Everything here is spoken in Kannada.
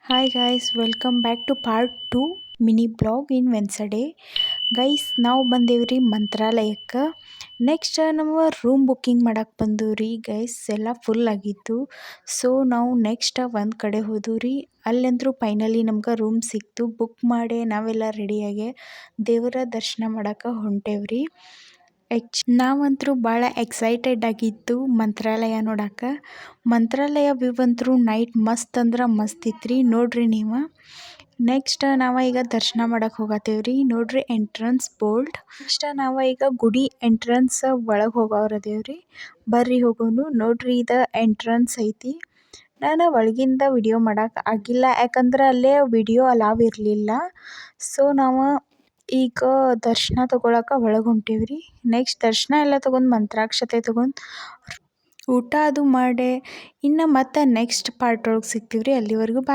Hi guys, welcome back to part 2 mini blog in Wednesday. Guys, ನಾವು ಬಂದೇವ್ರಿ ಮಂತ್ರಾಲಯಕ್ಕೆ. ನೆಕ್ಸ್ಟ್ ನಮ್ಮ ರೂಮ್ ಬುಕ್ಕಿಂಗ್ ಮಾಡಕ್ಕೆ ಬಂದೀವ್ರಿ ಗೈಸ್. ಎಲ್ಲ ಫುಲ್ ಆಗಿತ್ತು. ಸೊ ನಾವು ನೆಕ್ಸ್ಟ್ ಒಂದು ಕಡೆ ಹೋದವ್ರಿ. ಅಲ್ಲಂತರೂ ಫೈನಲಿ ನಮ್ಗೆ ರೂಮ್ ಸಿಕ್ತು. ಬುಕ್ ಮಾಡಿ ನಾವೆಲ್ಲ ರೆಡಿಯಾಗಿ ದೇವರ ದರ್ಶನ ಮಾಡಕ್ಕೆ ಹೊಂಟೇವ್ರಿ. ನಾವಂತರೂ ಭಾಳ ಎಕ್ಸೈಟೆಡ್ ಆಗಿತ್ತು ಮಂತ್ರಾಲಯ ನೋಡಕ್ಕೆ. ಮಂತ್ರಾಲಯ ವ್ಯೂ ಅಂತರೂ ನೈಟ್ ಮಸ್ತ್ ಅಂದ್ರೆ ಮಸ್ತ್ ಇತ್ರಿ. ನೋಡ್ರಿ ನೀವು. ನೆಕ್ಸ್ಟ್ ನಾವು ಈಗ ದರ್ಶನ ಮಾಡಕ್ಕೆ ಹೋಗತ್ತೇವ್ರಿ. ನೋಡ್ರಿ ಎಂಟ್ರನ್ಸ್ ಬೋರ್ಡ್. ನೆಕ್ಸ್ಟ್ ನಾವು ಈಗ ಗುಡಿ ಎಂಟ್ರನ್ಸ್ ಒಳಗೆ ಹೋಗೋರದೇವ್ರಿ. ಬರ್ರಿ ಹೋಗೋನು. ನೋಡ್ರಿ ಇದು ಎಂಟ್ರನ್ಸ್ ಐತಿ. ನಾನು ಒಳಗಿಂದ ವಿಡಿಯೋ ಮಾಡಕ್ಕೆ ಆಗಿಲ್ಲ, ಯಾಕಂದ್ರೆ ಅಲ್ಲೇ ವಿಡಿಯೋ ಅಲಾವ್ ಇರಲಿಲ್ಲ. ಸೊ ನಾವು ಈಗ ದರ್ಶನ ತಗೊಳಕ್ಕೆ ಒಳಗೆ ಹೊಂಟೇವ್ರಿ. ನೆಕ್ಸ್ಟ್ ದರ್ಶನ ಎಲ್ಲ ತಗೊಂಡು ಮಂತ್ರಾಕ್ಷತೆ ತಗೊಂಡು ಊಟ ಅದು ಮಾಡಿ ಇನ್ನು ಮತ್ತೆ ನೆಕ್ಸ್ಟ್ ಪಾರ್ಟ್ ಒಳಗೆ ಸಿಗ್ತೀವ್ರಿ. ಅಲ್ಲಿವರೆಗೂ ಬಾಯ್.